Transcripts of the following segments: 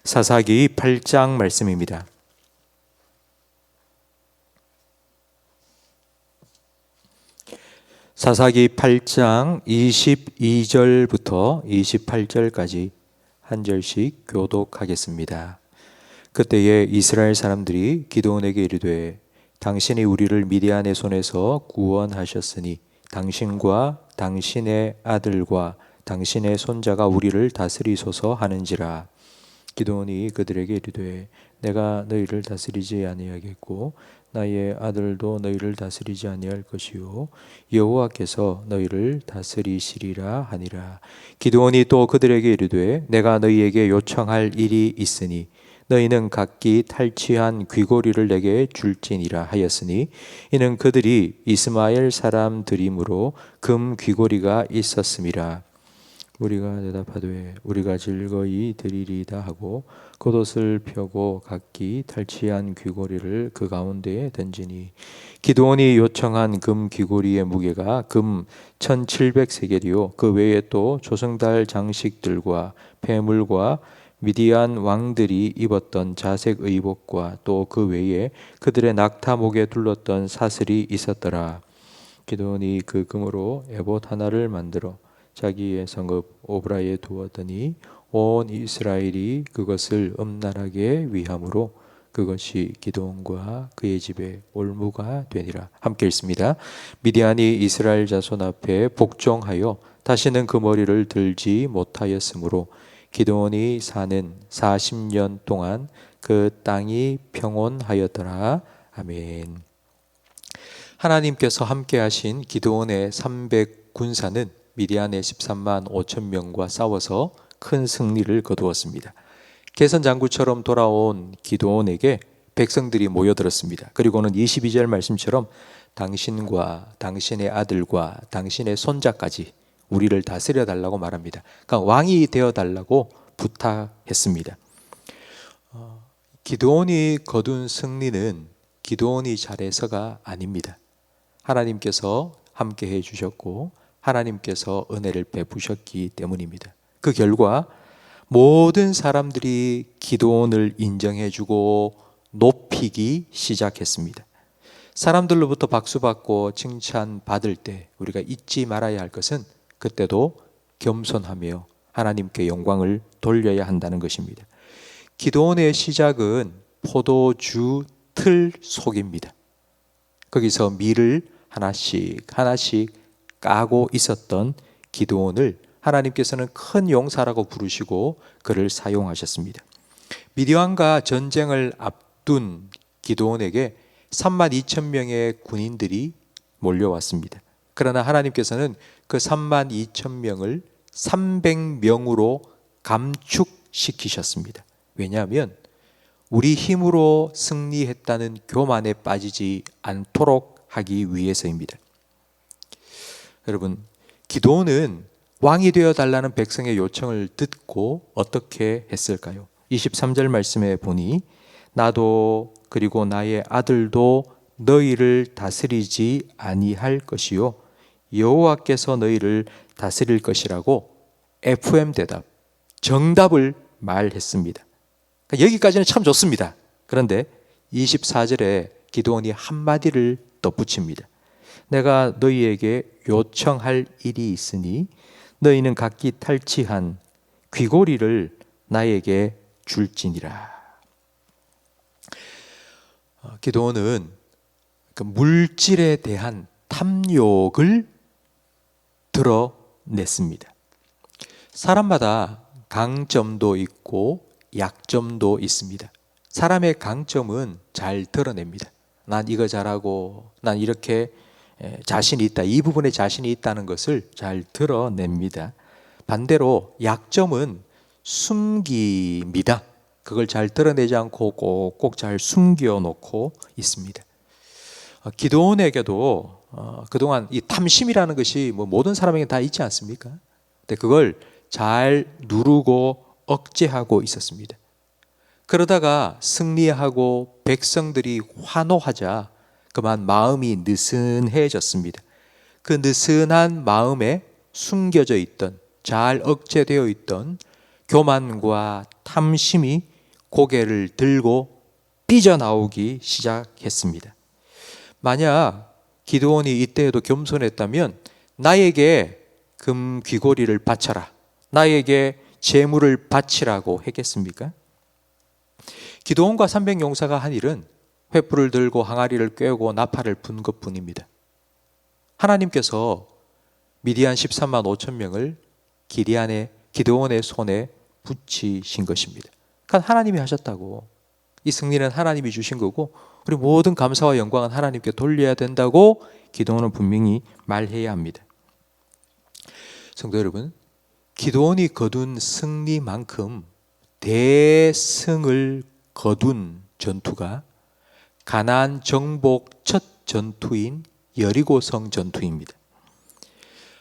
사사기 8장 말씀입니다. 사사기 8장 22절부터 28절까지 한 절씩 교독하겠습니다. 그때에 이스라엘 사람들이 기드온에게 이르되 당신이 우리를 미디안의 손에서 구원하셨으니 당신과 당신의 아들과 당신의 손자가 우리를 다스리소서 하는지라. 기드온이 그들에게 이르되 내가 너희를 다스리지 아니하겠고 나의 아들도 너희를 다스리지 아니할 것이요 여호와께서 너희를 다스리시리라 하니라. 기드온이 또 그들에게 이르되 내가 너희에게 요청할 일이 있으니 너희는 각기 탈취한 귀고리를 내게 줄지니라 하였으니 이는 그들이 이스마엘 사람들이므로 금 귀고리가 있었음이라. 우리가 대답하되 우리가 즐거이 드리리다 하고 겉옷을 펴고 각기 탈취한 귀고리를 그 가운데에 던지니 기드온이 요청한 금 귀고리의 무게가 금 1700세겔이요 그 외에 또 조승달 장식들과 폐물과 미디안 왕들이 입었던 자색 의복과 또 그 외에 그들의 낙타 목에 둘렀던 사슬이 있었더라. 기드온이 그 금으로 에봇 하나를 만들어 자기의 성읍 오브라에 두었더니 온 이스라엘이 그것을 음란하게 위함으로 그것이 기드온과 그의 집에 올무가 되니라. 함께 읽습니다. 미디안이 이스라엘 자손 앞에 복종하여 다시는 그 머리를 들지 못하였으므로 기드온이 사는 40년 동안 그 땅이 평온하였더라. 아멘. 하나님께서 함께 하신 기드온의 300군사는 미디안의 13만 5천 명과 싸워서 큰 승리를 거두었습니다. 개선장구처럼 돌아온 기드온에게 백성들이 모여들었습니다. 그리고는 22절 말씀처럼 당신과 당신의 아들과 당신의 손자까지 우리를 다스려 달라고 말합니다. 그러니까 왕이 되어 달라고 부탁했습니다. 기드온이 거둔 승리는 기드온이 잘해서가 아닙니다. 하나님께서 함께 해주셨고 하나님께서 은혜를 베푸셨기 때문입니다. 그 결과 모든 사람들이 기드온을 인정해주고 높이기 시작했습니다. 사람들로부터 박수받고 칭찬받을 때 우리가 잊지 말아야 할 것은 그때도 겸손하며 하나님께 영광을 돌려야 한다는 것입니다. 기드온의 시작은 포도주 틀 속입니다. 거기서 밀을 하나씩 까고 있었던 기드온을 하나님께서는 큰 용사라고 부르시고 그를 사용하셨습니다. 미디안과 전쟁을 앞둔 기드온에게 3만 2천 명의 군인들이 몰려왔습니다. 그러나 하나님께서는 그 3만 2천 명을 300명으로 감축시키셨습니다. 왜냐하면 우리 힘으로 승리했다는 교만에 빠지지 않도록 하기 위해서입니다. 여러분, 기드온은 왕이 되어 달라는 백성의 요청을 듣고 어떻게 했을까요? 23절 말씀에 보니 나도 그리고 나의 아들도 너희를 다스리지 아니할 것이요 여호와께서 너희를 다스릴 것이라고 FM 대답, 정답을 말했습니다. 그러니까 여기까지는 참 좋습니다. 그런데 24절에 기드온이 한마디를 덧붙입니다. 내가 너희에게 요청할 일이 있으니 너희는 각기 탈취한 귀고리를 나에게 줄지니라. 기드온은 그 물질에 대한 탐욕을 드러냈습니다. 사람마다 강점도 있고 약점도 있습니다. 사람의 강점은 잘 드러냅니다. 난 이거 잘하고 난 이렇게 자신이 있다. 이 부분에 자신이 있다는 것을 잘 드러냅니다. 반대로 약점은 숨깁니다. 그걸 잘 드러내지 않고 꼭꼭 잘 숨겨놓고 있습니다. 기드온에게도 그동안 이 탐심이라는 것이 모든 사람에게 다 있지 않습니까? 근데 그걸 잘 누르고 억제하고 있었습니다. 그러다가 승리하고 백성들이 환호하자 그만 마음이 느슨해졌습니다. 그 느슨한 마음에 숨겨져 있던, 잘 억제되어 있던 교만과 탐심이 고개를 들고 삐져나오기 시작했습니다. 만약 기드온이 이때에도 겸손했다면 나에게 금 귀고리를 바쳐라, 나에게 재물을 바치라고 했겠습니까? 기드온과 300용사가 한 일은 횃불을 들고 항아리를 꿰고 나팔을 분 것뿐입니다. 하나님께서 미디안 13만 5천 명을 기드온의 손에 붙이신 것입니다. 그러니까 하나님이 하셨다고, 이 승리는 하나님이 주신 거고 우리 모든 감사와 영광은 하나님께 돌려야 된다고 기드온은 분명히 말해야 합니다. 성도 여러분, 기드온이 거둔 승리만큼 대승을 거둔 전투가 가나안 정복 첫 전투인 여리고성 전투입니다.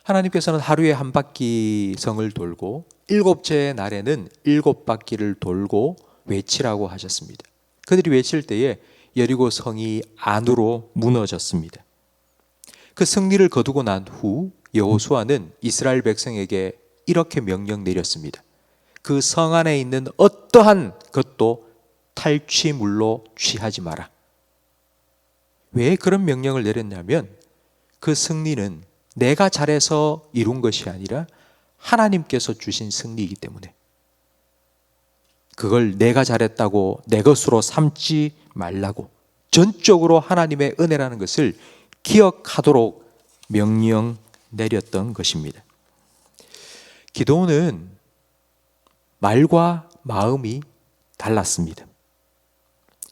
하나님께서는 하루에 한 바퀴 성을 돌고 일곱째 날에는 7바퀴를 돌고 외치라고 하셨습니다. 그들이 외칠 때에 여리고 성이 안으로 무너졌습니다. 그 승리를 거두고 난 후 여호수아는 이스라엘 백성에게 이렇게 명령 내렸습니다. 그 성 안에 있는 어떠한 것도 탈취물로 취하지 마라. 왜 그런 명령을 내렸냐면 그 승리는 내가 잘해서 이룬 것이 아니라 하나님께서 주신 승리이기 때문에 그걸 내가 잘했다고 내 것으로 삼지 말라고, 전적으로 하나님의 은혜라는 것을 기억하도록 명령 내렸던 것입니다. 기드온은 말과 마음이 달랐습니다.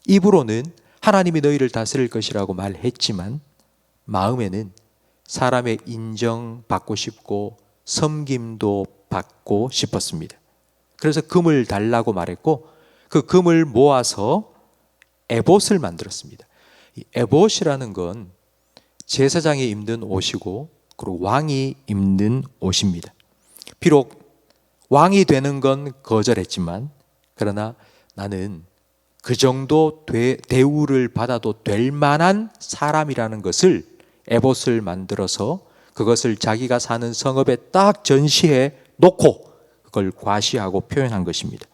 입으로는 하나님이 너희를 다스릴 것이라고 말했지만 마음에는 사람의 인정받고 싶고 섬김도 받고 싶었습니다. 그래서 금을 달라고 말했고 그 금을 모아서 에봇을 만들었습니다. 이 에봇이라는 건 제사장이 입는 옷이고 그리고 왕이 입는 옷입니다. 비록 왕이 되는 건 거절했지만 그러나 나는 그 정도 대우를 받아도 될 만한 사람이라는 것을 에봇을 만들어서 그것을 자기가 사는 성읍에 딱 전시해 놓고 그걸 과시하고 표현한 것입니다.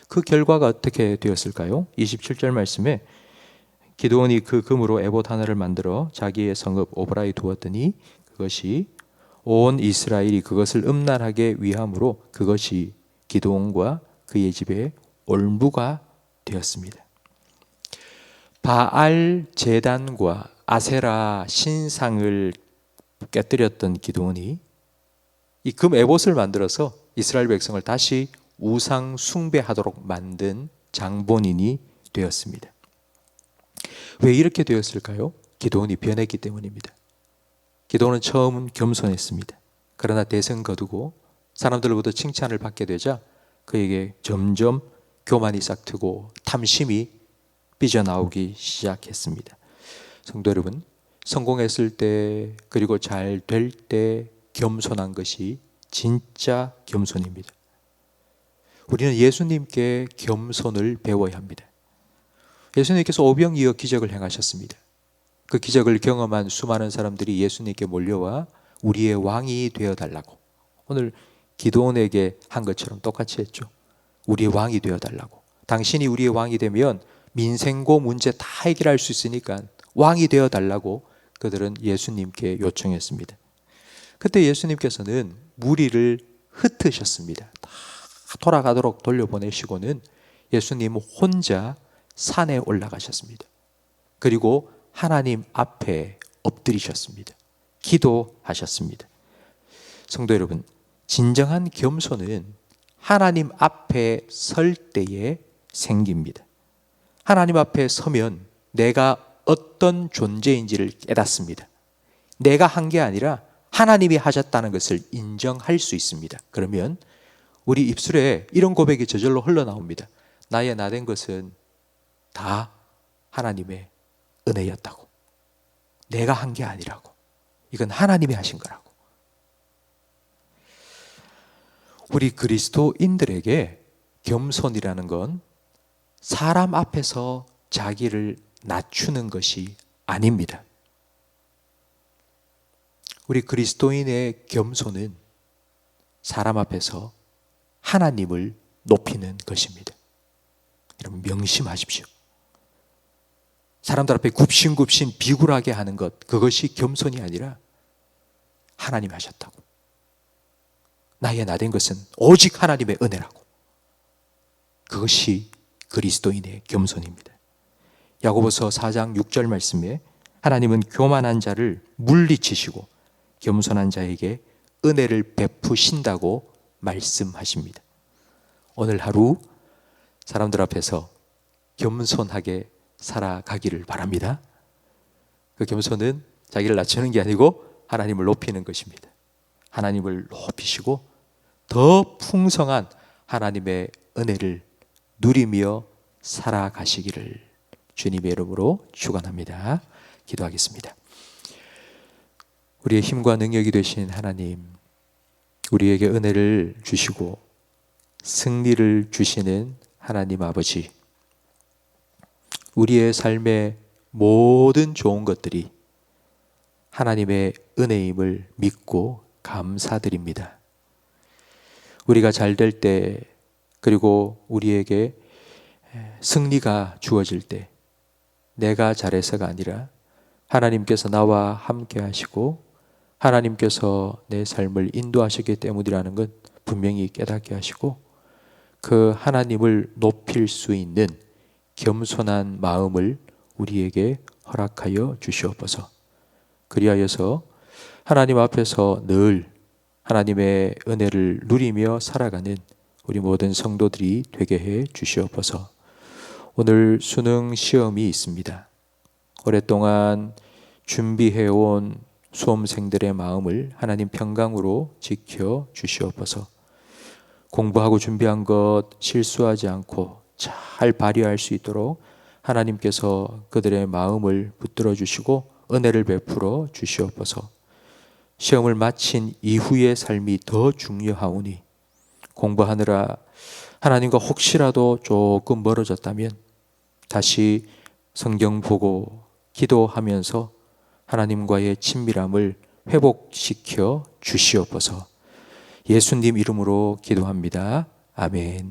그 결과가 어떻게 되었을까요? 27절 말씀에 기드온이 그 금으로 에봇 하나를 만들어 자기의 성읍 오브라에 두었더니 그것이 온 이스라엘이 그것을 음란하게 위함으로 그것이 기드온과 그의 집에 올무가 되었습니다. 바알 제단과 아세라 신상을 깨뜨렸던 기드온이 이 금 에봇을 만들어서 이스라엘 백성을 다시 우상 숭배하도록 만든 장본인이 되었습니다. 왜 이렇게 되었을까요? 기드온이 변했기 때문입니다. 기드온은 처음은 겸손했습니다. 그러나 대승 거두고 사람들로부터 칭찬을 받게 되자 그에게 점점 교만이 싹트고 탐심이 삐져나오기 시작했습니다. 성도 여러분, 성공했을 때 그리고 잘 될 때 겸손한 것이 진짜 겸손입니다. 우리는 예수님께 겸손을 배워야 합니다. 예수님께서 오병이어 기적을 행하셨습니다. 그 기적을 경험한 수많은 사람들이 예수님께 몰려와 우리의 왕이 되어달라고, 오늘 기드온에게 한 것처럼 똑같이 했죠. 우리의 왕이 되어달라고. 당신이 우리의 왕이 되면 민생고 문제 다 해결할 수 있으니까 왕이 되어달라고 그들은 예수님께 요청했습니다. 그때 예수님께서는 무리를 흩으셨습니다. 다 돌아가도록 돌려보내시고는 예수님은 혼자 산에 올라가셨습니다. 그리고 하나님 앞에 엎드리셨습니다. 기도하셨습니다. 성도 여러분, 진정한 겸손은 하나님 앞에 설 때에 생깁니다. 하나님 앞에 서면 내가 어떤 존재인지를 깨닫습니다. 내가 한 게 아니라 하나님이 하셨다는 것을 인정할 수 있습니다. 그러면 우리 입술에 이런 고백이 저절로 흘러나옵니다. 나의 나된 것은 다 하나님의 은혜였다고. 내가 한 게 아니라고. 이건 하나님이 하신 거라고. 우리 그리스도인들에게 겸손이라는 건 사람 앞에서 자기를 낮추는 것이 아닙니다. 우리 그리스도인의 겸손은 사람 앞에서 하나님을 높이는 것입니다. 명심하십시오. 사람들 앞에 굽신굽신 비굴하게 하는 것, 그것이 겸손이 아니라 하나님이 하셨다고. 나의 나된 것은 오직 하나님의 은혜라고. 그것이 그리스도인의 겸손입니다. 야고보서 4장 6절 말씀에 하나님은 교만한 자를 물리치시고 겸손한 자에게 은혜를 베푸신다고 말씀하십니다. 오늘 하루 사람들 앞에서 겸손하게 살아가기를 바랍니다. 그 겸손은 자기를 낮추는 게 아니고 하나님을 높이는 것입니다. 하나님을 높이시고 더 풍성한 하나님의 은혜를 누리며 살아가시기를 주님의 이름으로 축원합니다. 기도하겠습니다. 우리의 힘과 능력이 되신 하나님, 우리에게 은혜를 주시고 승리를 주시는 하나님 아버지, 우리의 삶의 모든 좋은 것들이 하나님의 은혜임을 믿고 감사드립니다. 우리가 잘 될 때, 그리고 우리에게 승리가 주어질 때 내가 잘해서가 아니라 하나님께서 나와 함께 하시고 하나님께서 내 삶을 인도하시기 때문이라는 것 분명히 깨닫게 하시고, 그 하나님을 높일 수 있는 겸손한 마음을 우리에게 허락하여 주시옵소서. 그리하여서 하나님 앞에서 늘 하나님의 은혜를 누리며 살아가는 우리 모든 성도들이 되게 해 주시옵소서. 오늘 수능 시험이 있습니다. 오랫동안 준비해온 수험생들의 마음을 하나님 평강으로 지켜 주시옵소서. 공부하고 준비한 것 실수하지 않고 잘 발휘할 수 있도록 하나님께서 그들의 마음을 붙들어 주시고 은혜를 베풀어 주시옵소서. 시험을 마친 이후의 삶이 더 중요하오니 공부하느라 하나님과 혹시라도 조금 멀어졌다면 다시 성경 보고 기도하면서 하나님과의 친밀함을 회복시켜 주시옵소서. 예수님 이름으로 기도합니다. 아멘.